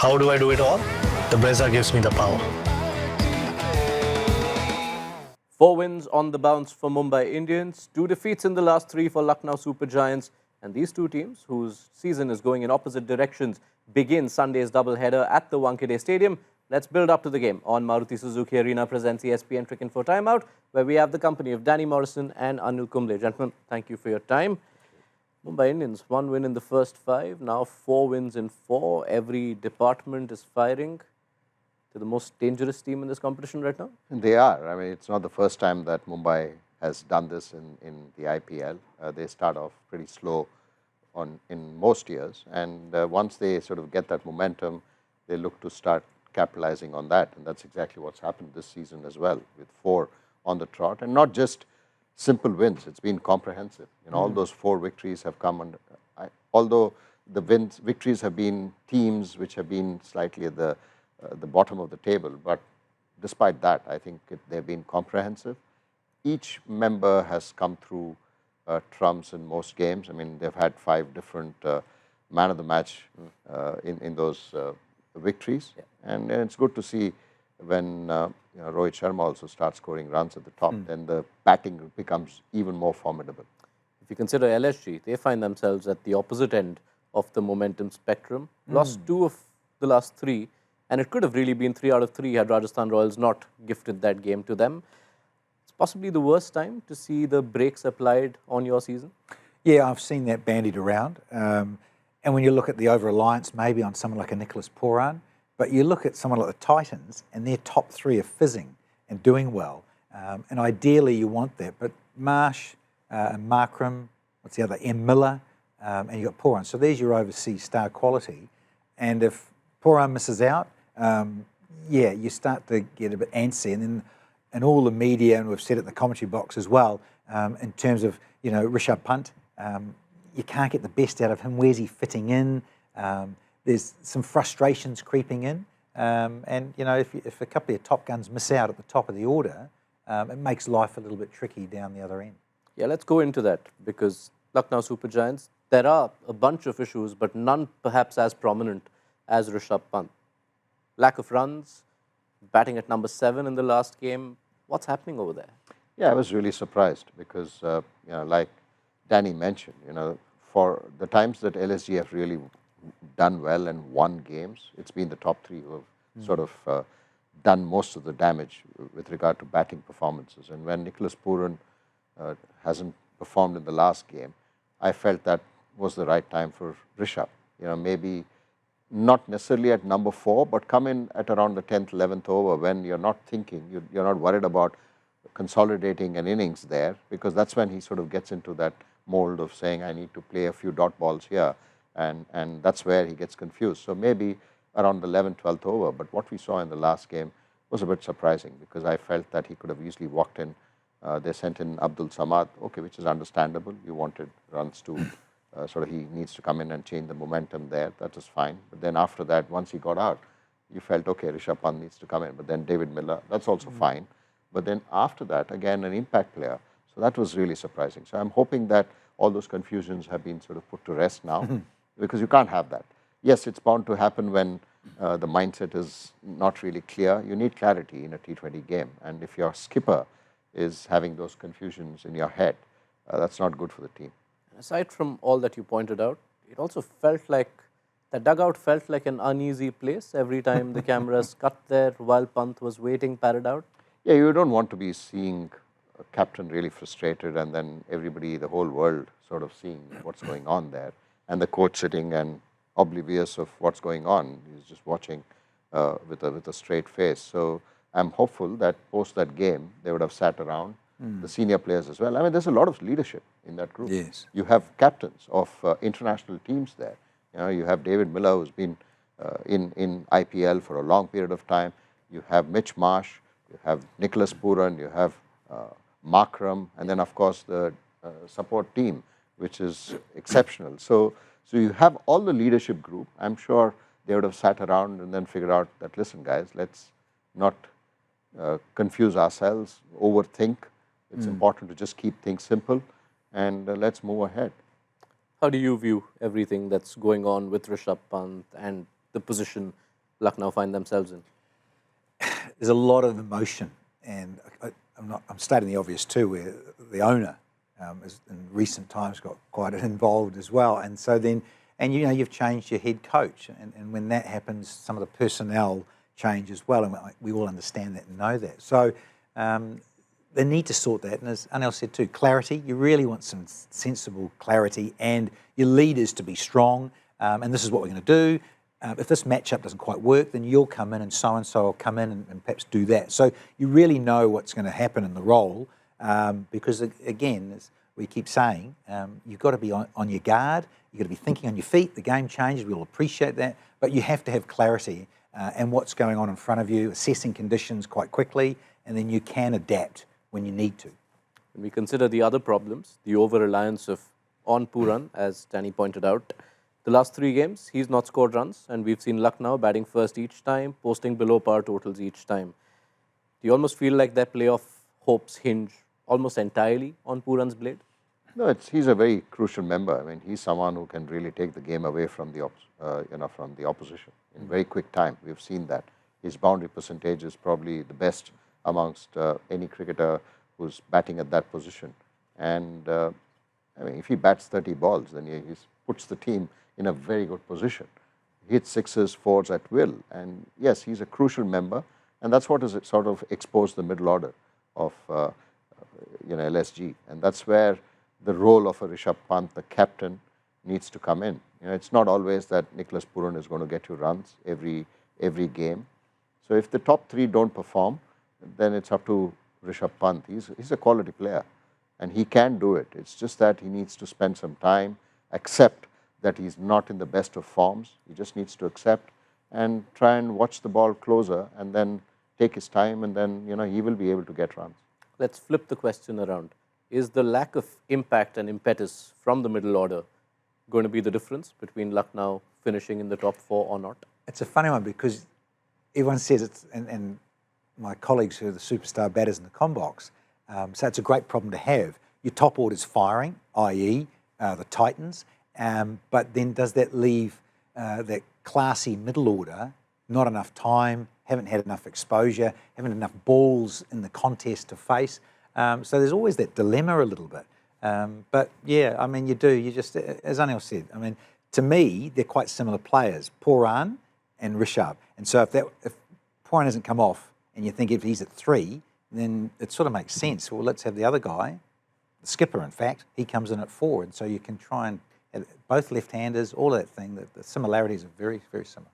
How do I do it all? The Brezza gives me the power. 4 wins on the bounce for Mumbai Indians, 2 defeats in the last 3 for Lucknow Super Giants, and these two teams, whose season is going in opposite directions, begin Sunday's doubleheader at the Wankhede Stadium. Let's build up to the game on Maruti Suzuki Arena presents ESPN Cricinfo Timeout, where we have the company of Danny Morrison and Anil Kumble. Gentlemen, thank you for your time. Mumbai Indians, 1 win in the first 5, now 4 wins in 4. Every department is firing. They're the most dangerous team in this competition right now? They are. I mean, it's not the first time that Mumbai has done this in the IPL. They start off pretty slow in most years, and once they sort of get that momentum, they look to start capitalizing on that, and that's exactly what's happened this season as well, with 4 on the trot, and not just simple wins. It's been comprehensive. You know, all those 4 victories have come under. Although the victories have been teams which have been slightly at the bottom of the table, but despite that, I think they've been comprehensive. Each member has come through trumps in most games. I mean, they've had 5 different man of the match in those victories, and it's good to see when Rohit Sharma also starts scoring runs at the top, then the batting becomes even more formidable. If you consider LSG, they find themselves at the opposite end of the momentum spectrum. Lost 2 of the last 3, and it could have really been 3 out of 3 had Rajasthan Royals not gifted that game to them. It's possibly the worst time to see the brakes applied on your season. Yeah, I've seen that bandied around. And when you look at the over-reliance maybe on someone like a Nicholas Pooran, but you look at someone like the Titans and their top 3 are fizzing and doing well. And ideally you want that. But Marsh and Markram, what's the other, M. Miller, and you've got Pooran. So there's your overseas star quality. And if Pooran misses out, yeah, you start to get a bit antsy. And then and all the media, and we've said it in the commentary box as well, in terms of, you know, Rishabh Pant, you can't get the best out of him. Where's he fitting in? There's some frustrations creeping in. And, you know, if a couple of top guns miss out at the top of the order, it makes life a little bit tricky down the other end. Yeah, let's go into that, because Lucknow Super Giants, there are a bunch of issues, but none perhaps as prominent as Rishabh Pant. Lack of runs, batting at number 7 in the last game. What's happening over there? Yeah, I was really surprised because, you know, like Danny mentioned, you know, for the times that LSG have really done well and won games, it's been the top 3 who have sort of done most of the damage with regard to batting performances. And when Nicholas Pooran hasn't performed in the last game, I felt that was the right time for Rishabh. You know, maybe not necessarily at number 4, but come in at around the 10th, 11th over when you're not thinking, you're not worried about consolidating an innings there, because that's when he sort of gets into that mold of saying, I need to play a few dot balls here, and that's where he gets confused. So maybe around the 11th, 12th over, but what we saw in the last game was a bit surprising, because I felt that he could have easily walked in. They sent in Abdul Samad, okay, which is understandable. You wanted runs to sort of, he needs to come in and change the momentum there. That was fine. But then after that, once he got out, you felt, okay, Rishabh Pant needs to come in. But then David Miller, that's also fine. But then after that, again, an impact player. So that was really surprising. So I'm hoping that all those confusions have been sort of put to rest now, because you can't have that. Yes, it's bound to happen when the mindset is not really clear. You need clarity in a T20 game. And if your skipper is having those confusions in your head, that's not good for the team. Aside from all that you pointed out, it also felt like the dugout felt like an uneasy place every time the cameras cut there while Pant was waiting, padded out. Yeah, you don't want to be seeing a captain really frustrated and then everybody, the whole world, sort of seeing what's going on there, and the coach sitting and oblivious of what's going on. He's just watching with a straight face. So I'm hopeful that post that game, they would have sat around, the senior players as well. I mean, there's a lot of leadership in that group. Yes. You have captains of international teams there. You know, you have David Miller, who's been in IPL for a long period of time. You have Mitch Marsh, you have Nicholas Pooran, you have Markram, and then of course the support team, which is exceptional. So you have all the leadership group. I'm sure they would have sat around and then figured out that, listen guys, let's not confuse ourselves, overthink. It's important to just keep things simple, and let's move ahead. How do you view everything that's going on with Rishabh Pant and the position Lucknow find themselves in? There's a lot of emotion, and I'm stating the obvious too, where the owner has in recent times got quite involved as well, and so then, and you know, you've changed your head coach, and when that happens, some of the personnel change as well, and we all understand that and know that. So they need to sort that, and as Anil said too, clarity. You really want some sensible clarity, and your leaders to be strong. And this is what we're going to do. If this matchup doesn't quite work, then you'll come in and so will come in and perhaps do that. So you really know what's going to happen in the role because, again, as we keep saying, you've got to be on your guard. You've got to be thinking on your feet. The game changes. We'll appreciate that. But you have to have clarity and what's going on in front of you, assessing conditions quite quickly, and then you can adapt when you need to. When we consider the other problems, the over-reliance on Pooran, as Danny pointed out, the last 3 games, he's not scored runs, and we've seen Lucknow batting first each time, posting below par totals each time. Do you almost feel like their playoff hopes hinge almost entirely on Pooran's blade? No, he's a very crucial member. I mean, he's someone who can really take the game away from the opposition in very quick time. We've seen that. His boundary percentage is probably the best amongst any cricketer who's batting at that position. And I mean, if he bats 30 balls, then he puts the team in a very good position. He hits 6s, 4s at will. And yes, he's a crucial member. And that's what has sort of exposed the middle order of LSG. And that's where the role of a Rishabh Pant, the captain, needs to come in. You know, it's not always that Nicholas Pooran is going to get you runs every game. So if the top 3 don't perform, then it's up to Rishabh Pant. He's a quality player, and he can do it. It's just that he needs to spend some time, accept that he's not in the best of forms. He just needs to accept and try and watch the ball closer, and then take his time, and then he will be able to get runs. Let's flip the question around. Is the lack of impact and impetus from the middle order going to be the difference between Lucknow finishing in the top 4 or not? It's a funny one because everyone says it's, and my colleagues who are the superstar batters in the combox, so it's a great problem to have. Your top order's firing, i.e. The Titans, but then does that leave that classy middle order not enough time, haven't had enough exposure, haven't enough balls in the contest to face? So there's always that dilemma a little bit. But yeah, I mean, you just, as Anil said, I mean, to me, they're quite similar players, Pooran and Rishabh. And so if Pooran hasn't come off and you think if he's at 3, then it sort of makes sense. Well, let's have the other guy, the skipper, in fact, he comes in at 4. And so you can try and have both left-handers, all of that thing, the similarities are very, very similar.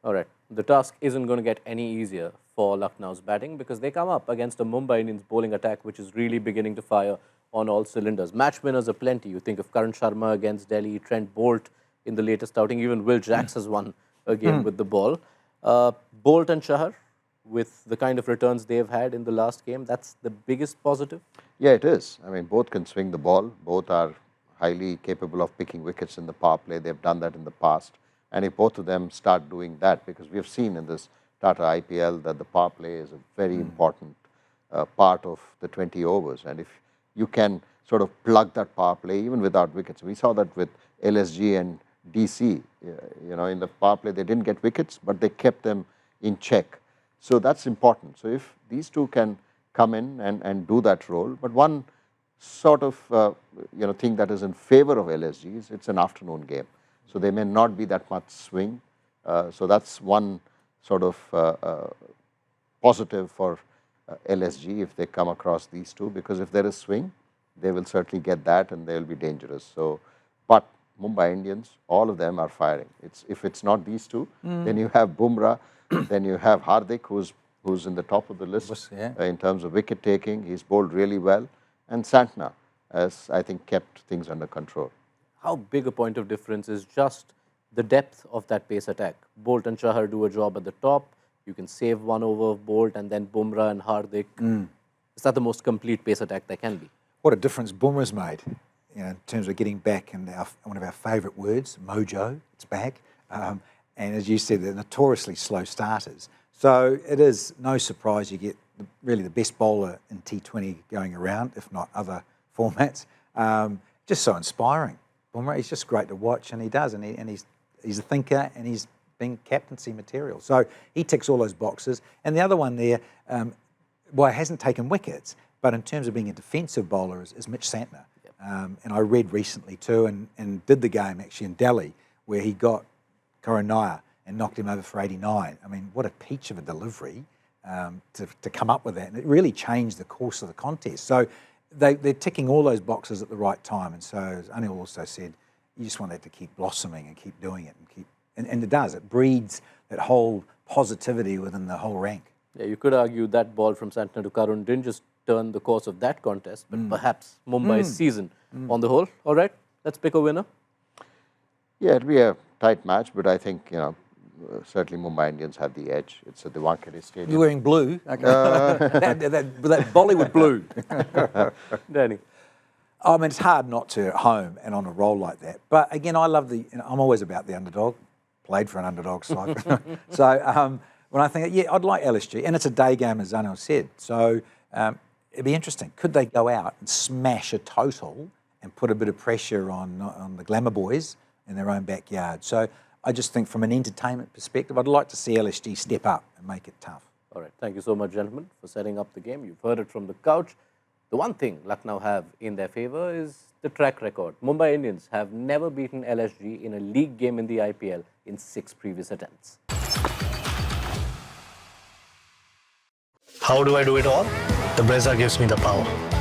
All right. The task isn't going to get any easier for Lucknow's batting because they come up against a Mumbai Indians bowling attack which is really beginning to fire on all cylinders. Match winners are plenty. You think of Karan Sharma against Delhi, Trent Bolt in the latest outing, even Will Jacks has won a game with the ball. Bolt and Chahar, with the kind of returns they've had in the last game, that's the biggest positive? Yeah, it is. I mean, both can swing the ball. Both are highly capable of picking wickets in the power play. They've done that in the past. And if both of them start doing that, because we have seen in this Tata IPL that the power play is a very important part of the 20 overs. And if you can sort of plug that power play, even without wickets. We saw that with LSG and DC. In the power play, they didn't get wickets, but they kept them in check. So that's important. So if these two can come in and do that role, but one sort of thing that is in favor of LSG is it's an afternoon game. So there may not be that much swing. So that's one sort of positive for LSG if they come across these two, because if there is swing, they will certainly get that and they will be dangerous. So, but Mumbai Indians, all of them are firing. If it's not these two, then you have Bumrah, then you have Hardik, who's in the top of the list in terms of wicket taking. He's bowled really well, and Santner has, I think, kept things under control. How big a point of difference is just the depth of that pace attack? Bolt and Chahar do a job at the top. You can save one over of Bolt, and then Bumrah and Hardik. Is that the most complete pace attack there can be? What a difference Bumrah's made, in terms of getting back, and one of our favourite words, mojo, it's back. And as you said, they're notoriously slow starters. So it is no surprise you get really the best bowler in T20 going around, if not other formats. Just so inspiring. Bumrah, he's just great to watch, and he does, and he's a thinker, and he's being captaincy material. So he ticks all those boxes. And the other one there, well, he hasn't taken wickets, but in terms of being a defensive bowler is Mitch Santner. And I read recently too, and did the game actually in Delhi, where he got Coronaya and knocked him over for 89. I mean, what a peach of a delivery to come up with that. And it really changed the course of the contest. So they're ticking all those boxes at the right time. And so, as Anil also said, you just want that to keep blossoming and keep doing it and it does. It breeds that whole positivity within the whole rank. Yeah, you could argue that ball from Santner to Karun didn't just turn the course of that contest, but perhaps Mumbai's season on the whole. All right, let's pick a winner. Yeah, it'll be a tight match, but I think, certainly Mumbai Indians have the edge. It's at the Wankhede Stadium. You're wearing blue. Okay. that Bollywood blue. Danny. I mean, it's hard not to at home and on a roll like that. But again, I love I'm always about the underdog. Played for an underdog side. So when I think, yeah, I'd like LSG. And it's a day game, as Anil said. So it'd be interesting. Could they go out and smash a total and put a bit of pressure on the Glamour boys in their own backyard? So I just think from an entertainment perspective, I'd like to see LSG step up and make it tough. All right. Thank you so much, gentlemen, for setting up the game. You've heard it from the couch. The one thing Lucknow have in their favour is the track record. Mumbai Indians have never beaten LSG in a league game in the IPL in 6 previous attempts. How do I do it all? The Brezza gives me the power.